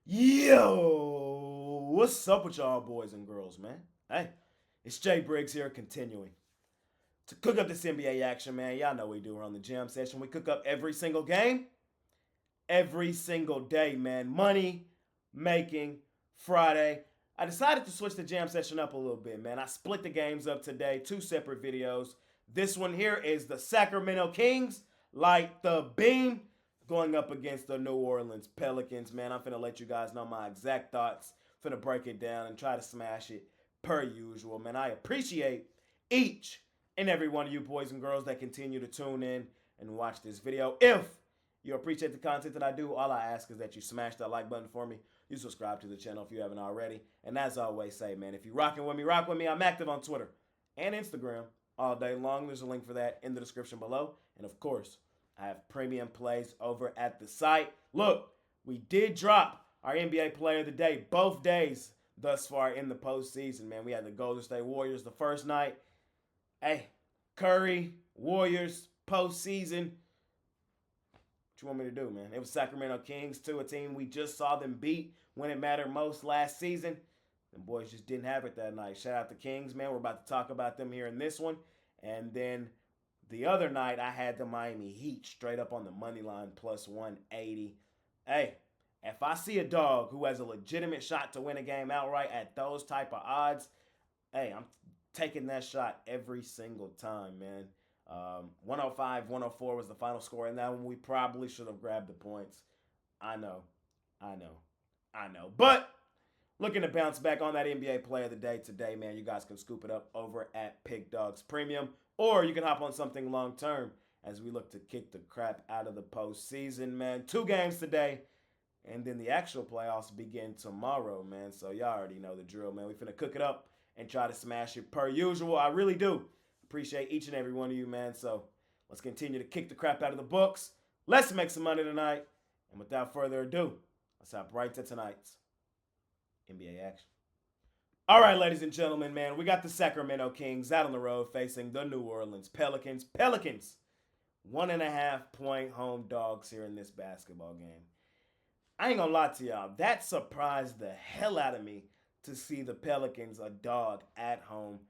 Yo, what's up with y'all boys and girls, man? Hey, it's Jay Briggs here, continuing to cook up this NBA action, man. Y'all know we do. We're on the jam session. We cook up every single game, every single day, man. Money making Friday. I decided to switch the jam session up a little bit, man. I split the games up today, two separate videos. This one here is the Sacramento Kings, light the beam, going up against the New Orleans Pelicans, man. I'm finna let you guys know my exact thoughts. Finna break it down and try to smash it per usual, man. I appreciate each and every one of you boys and girls that continue to tune in and watch this video. If you appreciate the content that I do, all I ask is that you smash that like button for me. You subscribe to the channel if you haven't already. And as I always say, man, if you rocking with me, rock with me. I'm active on Twitter and Instagram all day long. There's a link for that in the description below. And of course, I have premium plays over at the site. Look, we did drop our NBA Player of the Day both days thus far in the postseason, man. We had the Golden State Warriors the first night. Hey, Curry, Warriors, postseason. What you want me to do, man? It was Sacramento Kings, too, a team we just saw them beat when it mattered most last season. The boys just didn't have it that night. Shout out to Kings, man. We're about to talk about them here in this one. And then the other night, I had the Miami Heat straight up on the money line, plus 180. Hey, if I see a dog who has a legitimate shot to win a game outright at those type of odds, hey, I'm taking that shot every single time, man. 105, 104 was the final score, and that one we probably should have grabbed the points. I know. But looking to bounce back on that NBA Player of the Day today, man. You guys can scoop it up over at Pickdawgz Premium, or you can hop on something long term as we look to kick the crap out of the postseason, man. 2 games today, and then the actual playoffs begin tomorrow, man. So y'all already know the drill, man. We finna cook it up and try to smash it per usual. I really do appreciate each and every one of you, man. So let's continue to kick the crap out of the books. Let's make some money tonight. And without further ado, let's hop right to tonight's NBA action. All right, ladies and gentlemen, man, we got the Sacramento Kings out on the road facing the New Orleans Pelicans. Pelicans, 1.5-point home dogs here in this basketball game. I ain't gonna lie to y'all, that surprised the hell out of me to see the Pelicans a dog at home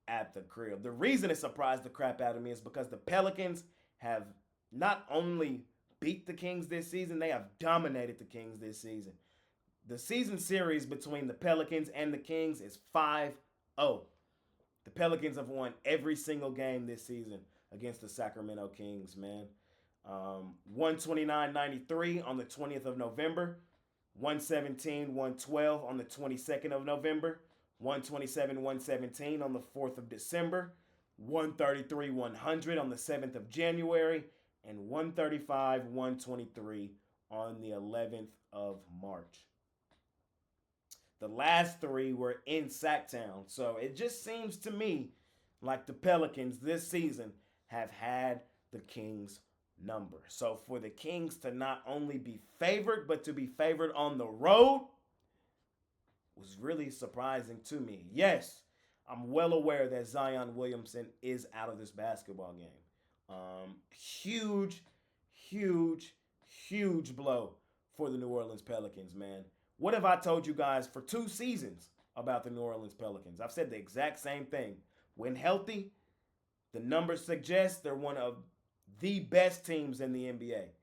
at the crib. The reason it surprised the crap out of me is because the Pelicans have not only beat the Kings this season, they have dominated the Kings this season. The season series between the Pelicans and the Kings is 5-0. The Pelicans have won every single game this season against the Sacramento Kings, man. 129-93 on the 20th of November. 117-112 on the 22nd of November. 127-117 on the 4th of December, 133-100 on the 7th of January, and 135-123 on the 11th of March. The last 3 were in Sacktown, so it just seems to me like the Pelicans this season have had the Kings' number. So for the Kings to not only be favored, but to be favored on the road was really surprising to me. Yes, I'm well aware that Zion Williamson is out of this basketball game. Huge blow for the New Orleans Pelicans, man. What have I told you guys for 2 seasons about the New Orleans Pelicans? I've said the exact same thing. When healthy, the numbers suggest they're one of the best teams in the NBA.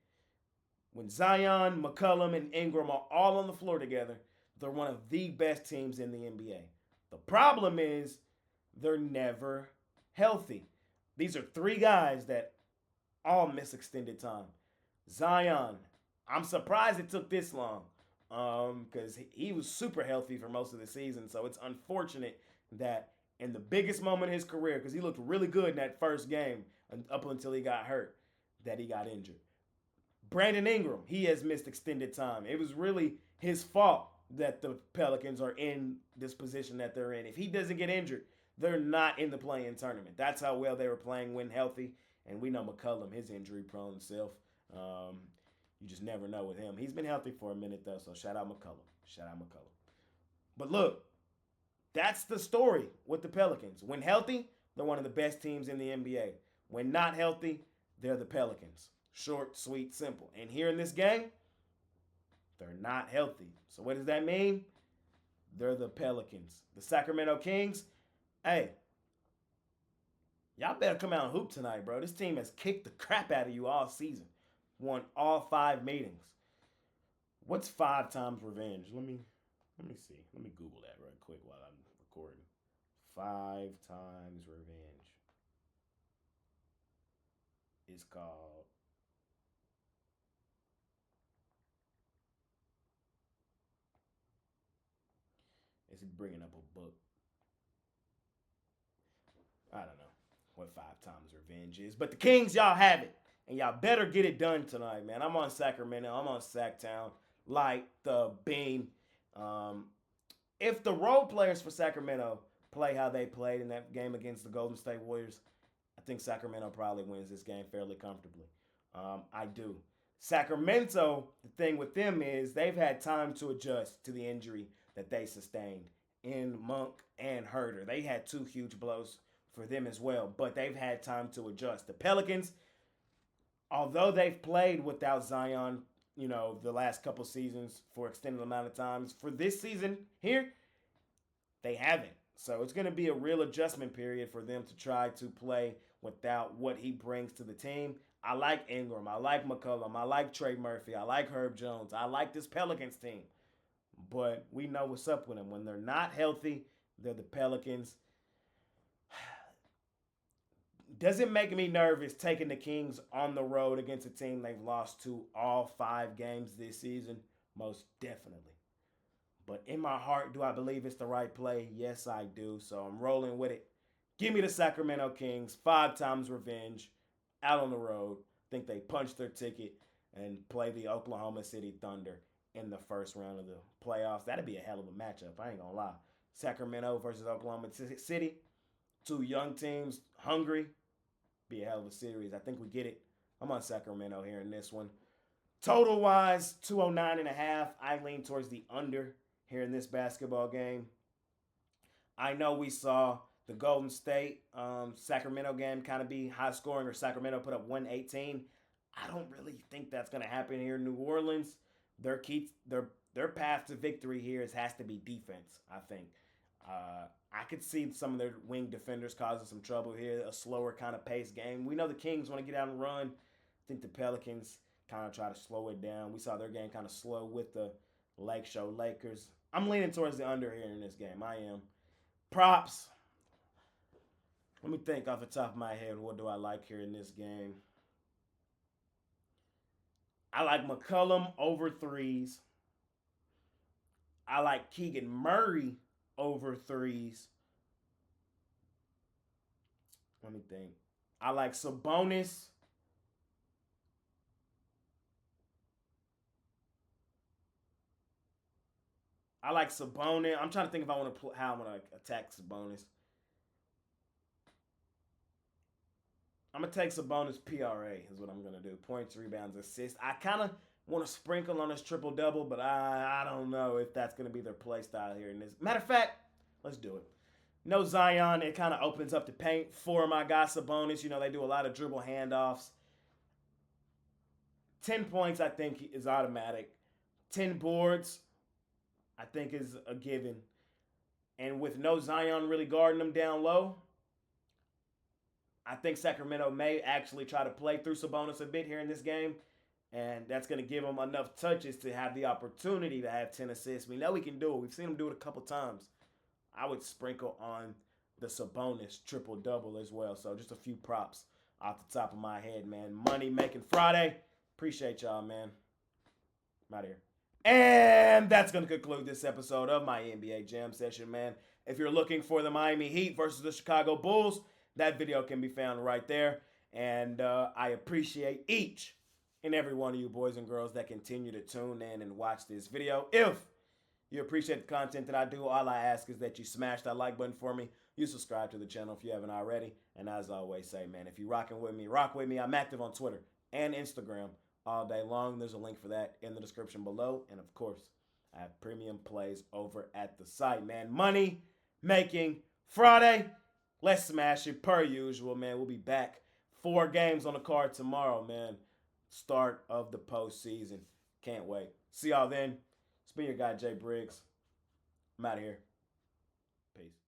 When Zion, McCollum, and Ingram are all on the floor together, they're one of the best teams in the NBA. The problem is they're never healthy. These are 3 guys that all miss extended time. Zion, I'm surprised it took this long because he was super healthy for most of the season. So it's unfortunate that in the biggest moment of his career, because he looked really good in that first game up until he got hurt, that he got injured. Brandon Ingram, he has missed extended time. It was really his fault that the Pelicans are in this position that they're in. If he doesn't get injured, they're not in the play-in tournament. That's how well they were playing when healthy. And we know McCollum, his injury-prone self. You just never know with him. He's been healthy for a minute, though, so shout out McCollum. But look, that's the story with the Pelicans. When healthy, they're one of the best teams in the NBA. When not healthy, they're the Pelicans. Short, sweet, simple. And here in this game, They're not healthy. So what does that mean? They're the Pelicans. The Sacramento Kings, hey, y'all better come out and hoop tonight, bro. This team has kicked the crap out of you all season. Won all 5 meetings. What's 5 times revenge? Let me see. Let me Google that right quick while I'm recording. 5 times revenge is called. It's bringing up a book. I don't know what 5 times revenge is, but the Kings, y'all have it, and y'all better get it done tonight, man. I'm on Sacramento. I'm on Sacktown. Light the beam. Um, if the role players for Sacramento play how they played in that game against the Golden State Warriors, I think Sacramento probably wins this game fairly comfortably. I do. Sacramento, the thing with them is they've had time to adjust to the injury that they sustained in Monk and Herter. They had 2 huge blows for them as well, but they've had time to adjust. The Pelicans, although they've played without Zion, the last couple seasons for extended amount of times, for this season here, they haven't. So it's going to be a real adjustment period for them to try to play without what he brings to the team. I like Ingram. I like McCollum. I like Trey Murphy. I like Herb Jones. I like this Pelicans team. But we know what's up with them. When they're not healthy, they're the Pelicans. Does it make me nervous taking the Kings on the road against a team they've lost to all 5 games this season? Most definitely. But in my heart, do I believe it's the right play? Yes, I do. So I'm rolling with it. Give me the Sacramento Kings. 5 times revenge. Out on the road. Think they punch their ticket and play the Oklahoma City Thunder in the first round of the playoffs. That'd be a hell of a matchup. I ain't going to lie. Sacramento versus Oklahoma City. 2 young teams. Hungry. Be a hell of a series. I think we get it. I'm on Sacramento here in this one. Total-wise, 209.5. I lean towards the under here in this basketball game. I know we saw the Golden State Sacramento game kind of be high scoring, or Sacramento put up 118. I don't really think that's going to happen here in New Orleans. Their path to victory here has to be defense, I think. I could see some of their wing defenders causing some trouble here, a slower kind of pace game. We know the Kings want to get out and run. I think the Pelicans kind of try to slow it down. We saw their game kind of slow with the Lake Show Lakers. I'm leaning towards the under here in this game. I am. Props. Let me think off the top of my head. What do I like here in this game? I like McCollum over 3s. I like Keegan Murray over 3s. Let me think. I like Sabonis. I'm trying to think if I want to how I'm going to attack Sabonis. I'm going to take Sabonis PRA is what I'm going to do. Points, rebounds, assists. I kind of want to sprinkle on this triple-double, but I don't know if that's going to be their play style here in this. Matter of fact, let's do it. No Zion, it kind of opens up the paint for my guy Sabonis. They do a lot of dribble handoffs. 10 points, I think, is automatic. 10 boards, I think, is a given. And with no Zion really guarding them down low, I think Sacramento may actually try to play through Sabonis a bit here in this game. And that's going to give him enough touches to have the opportunity to have 10 assists. We know he can do it. We've seen him do it a couple times. I would sprinkle on the Sabonis triple-double as well. So just a few props off the top of my head, man. Money making Friday. Appreciate y'all, man. I'm out of here. And that's going to conclude this episode of my NBA Jam Session, man. If you're looking for the Miami Heat versus the Chicago Bulls, that video can be found right there. And I appreciate each and every one of you boys and girls that continue to tune in and watch this video. If you appreciate the content that I do, all I ask is that you smash that like button for me. You subscribe to the channel if you haven't already. And as I always say, man, if you're rocking with me, rock with me. I'm active on Twitter and Instagram all day long. There's a link for that in the description below. And of course, I have premium plays over at the site, man. Money making Friday. Let's smash it per usual, man. We'll be back. 4 games on the card tomorrow, man. Start of the postseason. Can't wait. See y'all then. It's been your guy, Jay Briggs. I'm out of here. Peace.